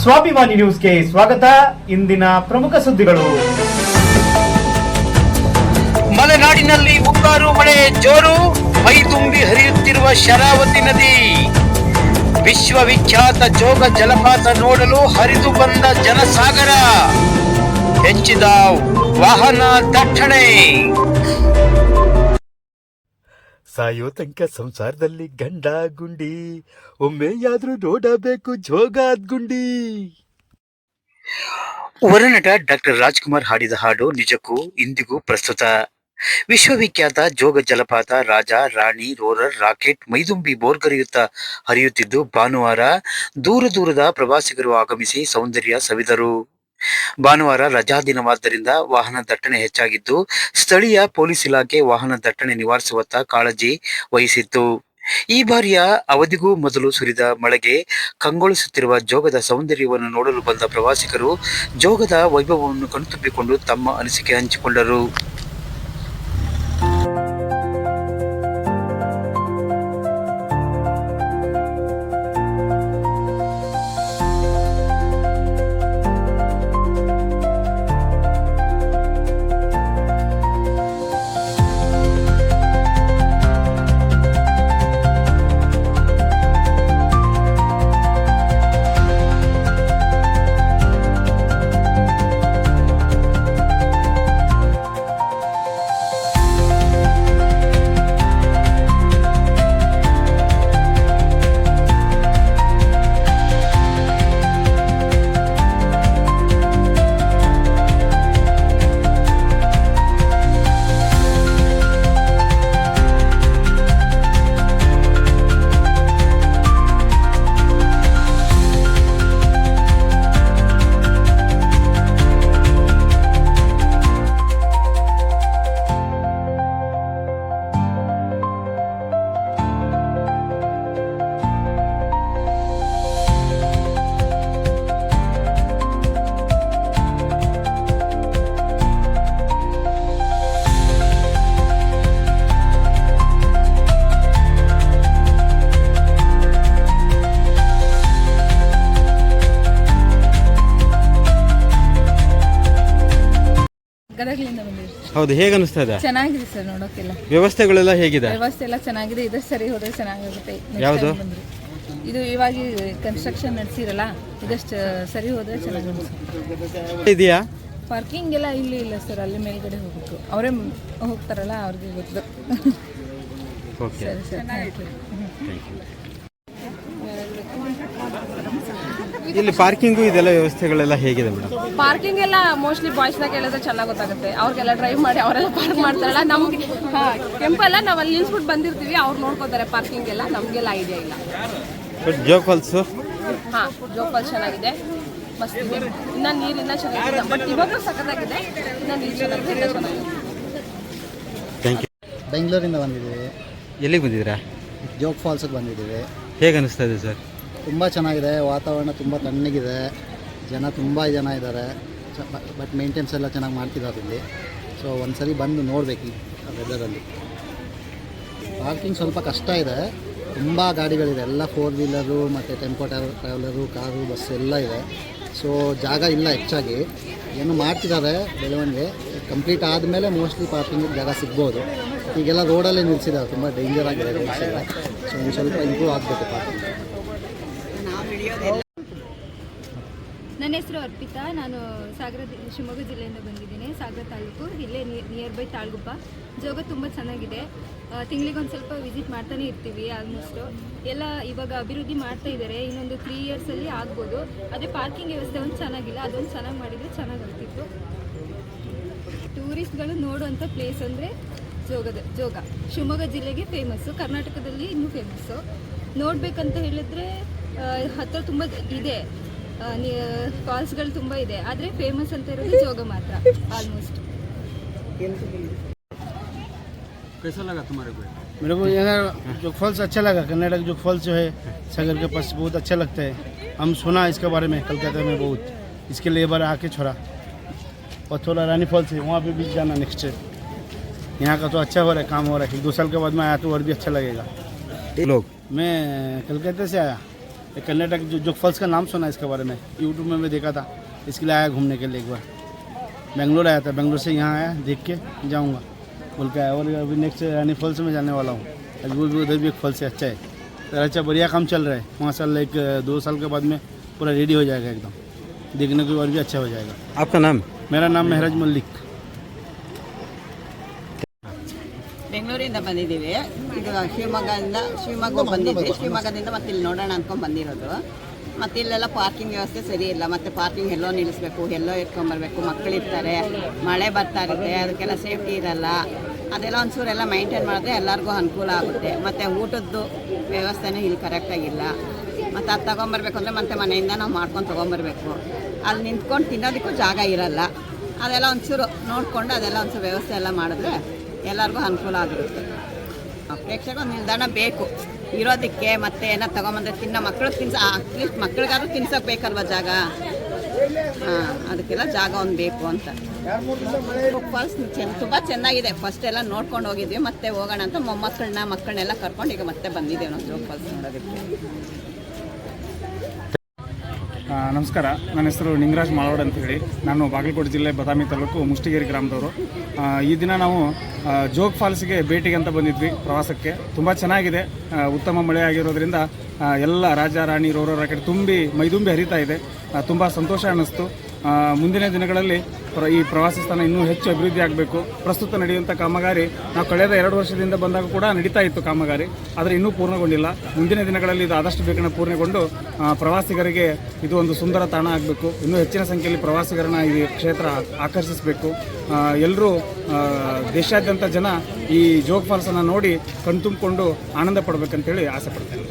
ಸ್ವಾಭಿಮಾನಿ ನ್ಯೂಸ್ಗೆ ಸ್ವಾಗತ. ಇಂದಿನ ಪ್ರಮುಖ ಸುದ್ದಿಗಳು. ಮಲೆನಾಡಿನಲ್ಲಿ ಮುಂಗಾರು ಮಳೆ ಜೋರು, ಮೈ ತುಂಬಿ ಹರಿಯುತ್ತಿರುವ ಶರಾವತಿ ನದಿ. ವಿಶ್ವವಿಖ್ಯಾತ ಜೋಗ ಜಲಪಾತ ನೋಡಲು ಹರಿದು ಬಂದ ಜನಸಾಗರ. ಹೆಚ್ಚಿದ ವಾಹನ ದಟ್ಟಣೆ. ಸಾಯೋ ತನಕ ಸಂಸಾರದಲ್ಲಿ ಗಂಡ ಗುಂಡಿ, ಒಮ್ಮೆಯಾದ್ರೂ ನೋಡಬೇಕು ಜೋಗಾದ್ ಗುಂಡಿ. ವರನಟ ಡಾಕ್ಟರ್ ರಾಜ್ಕುಮಾರ್ ಹಾಡಿದ ಹಾಡು ನಿಜಕ್ಕೂ ಇಂದಿಗೂ ಪ್ರಸ್ತುತ. ವಿಶ್ವವಿಖ್ಯಾತ ಜೋಗ ಜಲಪಾತ ರಾಜ, ರಾಣಿ, ರೋರರ್, ರಾಕೆಟ್ ಮೈದುಂಬಿ ಬೋರ್ಗರೆಯುತ್ತಾ ಹರಿಯುತ್ತಿದ್ದು ಭಾನುವಾರ ದೂರ ದೂರದ ಪ್ರವಾಸಿಗರು ಆಗಮಿಸಿ ಸೌಂದರ್ಯ ಸವಿದರು. ಭಾನುವಾರ ರಜಾ ದಿನವಾದ್ದರಿಂದ ವಾಹನ ದಟ್ಟಣೆ ಹೆಚ್ಚಾಗಿದ್ದು, ಸ್ಥಳೀಯ ಪೊಲೀಸ್ ಇಲಾಖೆ ವಾಹನ ದಟ್ಟಣೆ ನಿವಾರಿಸುವತ್ತ ಕಾಳಜಿ ವಹಿಸಿತ್ತು. ಈ ಬಾರಿಯ ಅವಧಿಗೂ ಮೊದಲು ಸುರಿದ ಮಳೆಗೆ ಕಂಗೊಳಿಸುತ್ತಿರುವ ಜೋಗದ ಸೌಂದರ್ಯವನ್ನು ನೋಡಲು ಬಂದ ಪ್ರವಾಸಿಗರು ಜೋಗದ ವೈಭವವನ್ನು ಕಣ್ತುಂಬಿಕೊಂಡು ತಮ್ಮ ಅನಿಸಿಕೆ ಹಂಚಿಕೊಂಡರು. ಗದಗಲಿಂದ ಬಂದಿದ್ದೀವಿ. ಹೌದು, ಹೇಗೆ ಅನಿಸ್ತಾ ಇದೆ? ಚೆನ್ನಾಗಿದೆ ಸರ್, ನೋಡೋಕೆಲ್ಲ ವ್ಯವಸ್ಥೆಗಳೆಲ್ಲ ಹೇಗಿದೆ? ವ್ಯವಸ್ಥೆ ಎಲ್ಲ ಚೆನ್ನಾಗಿದೆ. ಇದಷ್ಟು ಸರಿ ಹೋದ್ರೆ ಚೆನ್ನಾಗುತ್ತೆ. ಯಾವುದು ಇದು ಇವಾಗ ಕನ್ಸ್ಟ್ರಕ್ಷನ್ ನಡೆಸಿರಲ್ಲ, ಇದಷ್ಟು ಸರಿ ಹೋದ್ರೆ ಚೆನ್ನಾಗಿ ಇದೆಯಾ? ಪಾರ್ಕಿಂಗ್ ಎಲ್ಲ ಇಲ್ಲಿ ಇಲ್ಲ ಸರ್, ಅಲ್ಲಿ ಮೇಲ್ಗಡೆ ಹೋಗ್ಬೇಕು. ಅವರೇ ಹೋಗ್ತಾರಲ್ಲ, ಅವ್ರಿಗೆ ಗೊತ್ತು. ಸರಿ ಸರ್, ಥ್ಯಾಂಕ್ ಯು. ಇಲ್ಲಿ ಪಾರ್ಕಿಂಗು ಇದೆಲ್ಲ ವ್ಯವಸ್ಥೆಗಳೆಲ್ಲ ಹೇಗಿದೆ ಮೇಡಮ್? ಪಾರ್ಕಿಂಗ್ ಎಲ್ಲ ಮೋಸ್ಟ್ಲಿ ಬಾಯ್ಸ್ನಾಗ ಹೇಳಿದ್ರೆ ಚೆನ್ನಾಗಿ ಗೊತ್ತಾಗುತ್ತೆ. ಅವ್ರಿಗೆಲ್ಲ ಡ್ರೈವ್ ಮಾಡಿ ಅವರೆಲ್ಲ ಪಾರ್ಕ್ ಮಾಡ್ತಾರಲ್ಲ. ನಮಗೆ ಕೆಂಪೆಲ್ಲ ನಾವು ಅಲ್ಲಿ ನಿಲ್ಸ್ಬಿಟ್ಟು ಬಂದಿರ್ತೀವಿ, ಅವ್ರು ನೋಡ್ಕೋತಾರೆ ಪಾರ್ಕಿಂಗ್ ಎಲ್ಲ. ನಮಗೆಲ್ಲ ಐಡಿಯಾ ಇಲ್ಲ. ಜೋಗ್ ಫಾಲ್ಸು? ಹಾಂ, ಜೋಗ್ ಫಾಲ್ಸ್ ಚೆನ್ನಾಗಿದೆ, ಮಸ್ತ್ ಇದೆ. ಇನ್ನು ನೀರಿನ ಚೆನ್ನಾಗಿದೆ, ಬಟ್ ಇವಾಗಲೂ ಸಖತ್ತಾಗಿದೆ. ಇನ್ನು ನೀರು ಚೆನ್ನಾಗಿದೆ, ಎಲ್ಲ ಚೆನ್ನಾಗಿದೆ. Thank you. ಬೆಂಗಳೂರಿಂದ ಬಂದಿದ್ದೀವಿ. ಎಲ್ಲಿಗೆ ಬಂದಿದ್ದೀರಾ? ಜೋಗ್ ಫಾಲ್ಸಿಗೆ ಬಂದಿದ್ದೀವಿ. ಹೇಗೆ ಅನಿಸ್ತಾ ಇದೆ ಸರ್? ತುಂಬ ಚೆನ್ನಾಗಿದೆ, ವಾತಾವರಣ ತುಂಬ ತಣ್ಣಗಿದೆ, ಜನ ತುಂಬ ಜನ ಇದ್ದಾರೆ. ಬಟ್ ಮೇಂಟೆನ್ಸ್ ಎಲ್ಲ ಚೆನ್ನಾಗಿ ಮಾಡ್ತಿದ್ದಾರೆ ಇಲ್ಲಿ. ಸೊ ಒಂದು ಸರಿ ಬಂದು ನೋಡಬೇಕು ಈ ವೆದರಲ್ಲಿ. ಪಾರ್ಕಿಂಗ್ ಸ್ವಲ್ಪ ಕಷ್ಟ ಇದೆ, ತುಂಬ ಗಾಡಿಗಳಿದೆ, ಎಲ್ಲ 4 ವೀಲರು ಮತ್ತು ಟೆಂಪೋ ಟ್ರಾವೆಲರು, ಕಾರು, ಬಸ್ ಎಲ್ಲ ಇದೆ. ಸೊ ಜಾಗ ಇಲ್ಲ ಹೆಚ್ಚಾಗಿ. ಏನು ಮಾಡ್ತಿದ್ದಾರೆ ಬೆಳವಣಿಗೆ ಕಂಪ್ಲೀಟ್ ಆದಮೇಲೆ ಮೋಸ್ಟ್ಲಿ ಪಾರ್ಕಿಂಗಿಗೆ ಜಾಗ ಸಿಗ್ಬೋದು. ಈಗೆಲ್ಲ ರೋಡಲ್ಲೇ ನಿಲ್ಲಿಸಿದ್ದಾರೆ, ತುಂಬ ಡೇಂಜರ್ ಆಗಿದೆ ನಿಲ್ಲಿಸಿದ್ದಾರೆ. ಸೊ ಒಂದು ಸ್ವಲ್ಪ ಇಂಪ್ರೂವ್ ಆಗಬೇಕು ಪಾರ್ಕಿಂಗ್. ನನ್ನ ಹೆಸರು ಅರ್ಪಿತಾ. ನಾನು ಶಿವಮೊಗ್ಗ ಜಿಲ್ಲೆಯಿಂದ ಬಂದಿದ್ದೀನಿ. ಸಾಗರ ತಾಲೂಕು, ಇಲ್ಲೇ ನಿಯರ್ ಬೈ ತಾಳ್ಗುಪ್ಪ. ಜೋಗ ತುಂಬ ಚೆನ್ನಾಗಿದೆ. ತಿಂಗಳಿಗೊಂದು ಸ್ವಲ್ಪ ವಿಸಿಟ್ ಮಾಡ್ತಾನೆ ಇರ್ತೀವಿ. ಆಲ್ಮೋಸ್ಟು ಎಲ್ಲ ಇವಾಗ ಅಭಿವೃದ್ಧಿ ಮಾಡ್ತಾ ಇದ್ದಾರೆ. ಇನ್ನೊಂದು 3 ಇಯರ್ಸಲ್ಲಿ ಆಗ್ಬೋದು. ಅದೇ ಪಾರ್ಕಿಂಗ್ ವ್ಯವಸ್ಥೆ ಒಂದು ಚೆನ್ನಾಗಿಲ್ಲ, ಅದೊಂದು ಚೆನ್ನಾಗಿ ಮಾಡಿದರೆ ಚೆನ್ನಾಗಾಗ್ತಿತ್ತು. ಟೂರಿಸ್ಟ್ಗಳು ನೋಡುವಂಥ ಪ್ಲೇಸ್ ಅಂದರೆ ಜೋಗ ಶಿವಮೊಗ್ಗ ಜಿಲ್ಲೆಗೆ ಫೇಮಸ್ಸು, ಕರ್ನಾಟಕದಲ್ಲಿ ಇನ್ನೂ ಫೇಮಸ್ಸು. ನೋಡಬೇಕಂತ ಹೇಳಿದ್ರೆ ಹತ್ತಿರ ತುಂಬ ಇದೆ, ಫಾಲ್ಸ್ಗಳು ತುಂಬ ಇದೆ. ಆದರೆ ಫೇಮಸ್ ಅಂತ ಇರೋದು ಜೋಗ ಮಾತ್ರ ಆಲ್ಮೋಸ್ಟ್. कैसा लगा तुम्हारे को? मेरे को यहाँ जोग फॉल्स अच्छा लगा. कर्नाटक जोग फॉल्स जो है सागर के पास बहुत अच्छा लगता है. हम सुना इसके बारे में कलकत्ता में बहुत, इसके लिए बार आके छोड़ा. और थोड़ा रानी फॉल्स है, वहाँ पे भी जाना नेक्स्ट. यहाँ का तो अच्छा हो रहा है, काम हो रहा है. 2 साल के बाद मैं आया तो और भी अच्छा लगेगा. लोग मैं कलकत्ता से आया. ये कर्नाटक जोग फॉल्स का नाम सुना इसके बारे में, यूट्यूब में मैं देखा था, इसके लिए आया घूमने के लिए। एक बार बेंगलोर आया था, बेंगलोर से यहाँ आया, देख के जाऊँगा बोल के आया। और अभी नेक्स्ट रानी फॉल्स में जाने वाला हूँ, अभी वो भी उधर भी एक फॉल्स है, अच्छा है। तो अच्छा बढ़िया काम चल रहा है, माशाल्लाह। एक 2 साल के बाद में पूरा रेडी हो जाएगा एकदम, देखने को और भी अच्छा हो जाएगा। आपका नाम? मेरा नाम मेहराज मलिक। ಬೆಂಗಳೂರಿಂದ ಬಂದಿದ್ದೀವಿ. ಇದು ಶಿವಮೊಗ್ಗ ಬಂದಿದ್ವಿ. ಶಿವಮೊಗ್ಗದಿಂದ ಮತ್ತೆ ಇಲ್ಲಿ ನೋಡೋಣ ಅಂದ್ಕೊಂಡು ಬಂದಿರೋದು. ಮತ್ತು ಇಲ್ಲೆಲ್ಲ ಪಾರ್ಕಿಂಗ್ ವ್ಯವಸ್ಥೆ ಸರಿ ಇಲ್ಲ, ಮತ್ತು ಪಾರ್ಕಿಂಗ್ ಎಲ್ಲೋ ನಿಲ್ಲಿಸ್ಬೇಕು, ಎಲ್ಲೋ ಎತ್ಕೊಂಬರ್ಬೇಕು, ಮಕ್ಕಳಿರ್ತಾರೆ, ಮಳೆ ಬರ್ತಾ ಇರುತ್ತೆ, ಅದಕ್ಕೆಲ್ಲ ಸೇಫ್ಟಿ ಇರಲ್ಲ. ಅದೆಲ್ಲ ಒಂಚೂರೆಲ್ಲ ಮೈಂಟೈನ್ ಮಾಡಿದ್ರೆ ಎಲ್ಲರಿಗೂ ಅನುಕೂಲ ಆಗುತ್ತೆ. ಮತ್ತು ಊಟದ್ದು ವ್ಯವಸ್ಥೆನೂ ಇಲ್ಲಿ ಕರೆಕ್ಟಾಗಿಲ್ಲ. ಮತ್ತು ಅದು ತೊಗೊಂಬರ್ಬೇಕು ಅಂದರೆ ಮತ್ತೆ ಮನೆಯಿಂದ ನಾವು ಮಾಡ್ಕೊಂಡು ತೊಗೊಂಬರ್ಬೇಕು. ಅಲ್ಲಿ ನಿಂತ್ಕೊಂಡು ತಿನ್ನೋದಕ್ಕೂ ಜಾಗ ಇರಲ್ಲ. ಅದೆಲ್ಲ ಒಂಚೂರು ನೋಡಿಕೊಂಡು ಅದೆಲ್ಲ ಒಂಚೂರು ವ್ಯವಸ್ಥೆ ಎಲ್ಲ ಮಾಡಿದ್ರೆ ಎಲ್ಲರಿಗೂ ಅನುಕೂಲ ಆಗಿರುತ್ತೆ. ಪ್ರೇಕ್ಷಕ ಒಂದು ನಿಲ್ದಾಣ ಬೇಕು ಇರೋದಕ್ಕೆ, ಮತ್ತು ಏನೋ ತೊಗೊಂಬಂದ್ರೆ ಮಕ್ಕಳು ಅಟ್ಲೀಸ್ಟ್ ಮಕ್ಕಳಿಗಾದ್ರೂ ತಿನ್ಸೋಕೆ ಬೇಕಲ್ವ ಜಾಗ. ಅದಕ್ಕೆಲ್ಲ ಜಾಗ ಒಂದು ಬೇಕು ಅಂತ. ಫಾಲ್ಸ್ ತುಂಬ ಚೆನ್ನಾಗಿದೆ. ಫಸ್ಟ್ ಎಲ್ಲ ನೋಡ್ಕೊಂಡು ಹೋಗಿದ್ವಿ, ಮತ್ತೆ ಹೋಗೋಣ ಅಂತ ಮಕ್ಕಳನ್ನೆಲ್ಲ ಕರ್ಕೊಂಡು ಈಗ ಮತ್ತೆ ಬಂದಿದ್ದೇವೆ ನಾವು ಜೋಗ್ ಫಾಲ್ಸ್ ನೋಡೋದಕ್ಕೆ. ನಮಸ್ಕಾರ, ನನ್ನ ಹೆಸರು ನಿಂಗರಾಜ್ ಮಾಳೋಡ್ ಅಂತ ಹೇಳಿ. ನಾನು ಬಾಗಲಕೋಟೆ ಜಿಲ್ಲೆ ಬದಾಮಿ ತಾಲೂಕು ಮುಷ್ಟಿಗೇರಿ ಗ್ರಾಮದವರು. ಈ ದಿನ ನಾವು ಜೋಗ್ ಫಾಲ್ಸ್ಗೆ ಭೇಟಿಗೆ ಅಂತ ಬಂದಿದ್ವಿ ಪ್ರವಾಸಕ್ಕೆ. ತುಂಬ ಚೆನ್ನಾಗಿದೆ, ಉತ್ತಮ ಮಳೆ ಆಗಿರೋದ್ರಿಂದ ಎಲ್ಲ ರಾಜ ರಾಣಿ ರೋರರ್ ರಾಕೆಟ್ ಮೈದುಂಬಿ ಹರಿತಾ ಇದೆ. ತುಂಬ ಸಂತೋಷ ಅನ್ನಿಸ್ತು. ಮುಂದಿನ ದಿನಗಳಲ್ಲಿ ಈ ಪ್ರವಾಸಿ ಸ್ಥಾನ ಇನ್ನೂ ಹೆಚ್ಚು ಅಭಿವೃದ್ಧಿ ಆಗಬೇಕು. ಪ್ರಸ್ತುತ ನಡೆಯುವಂಥ ಕಾಮಗಾರಿ ನಾವು ಕಳೆದ 2 ವರ್ಷದಿಂದ ಬಂದಾಗ ಕೂಡ ನಡೀತಾ ಇತ್ತು ಕಾಮಗಾರಿ, ಆದರೆ ಇನ್ನೂ ಪೂರ್ಣಗೊಂಡಿಲ್ಲ. ಮುಂದಿನ ದಿನಗಳಲ್ಲಿ ಇದು ಆದಷ್ಟು ಬೇಗನೆ ಪೂರ್ಣಗೊಂಡು ಪ್ರವಾಸಿಗರಿಗೆ ಇದು ಒಂದು ಸುಂದರ ತಾಣ ಆಗಬೇಕು. ಇನ್ನೂ ಹೆಚ್ಚಿನ ಸಂಖ್ಯೆಯಲ್ಲಿ ಪ್ರವಾಸಿಗರನ್ನ ಈ ಕ್ಷೇತ್ರ ಆಕರ್ಷಿಸಬೇಕು. ಎಲ್ಲರೂ ದೇಶಾದ್ಯಂತ ಜನ ಈ ಜೋಗ್ ಫಾಲ್ಸನ್ನು ನೋಡಿ ಕಣ್ತುಂಬಿಕೊಂಡು ಆನಂದ ಪಡಬೇಕಂತೇಳಿ ಆಸೆ ಪಡ್ತೇನೆ.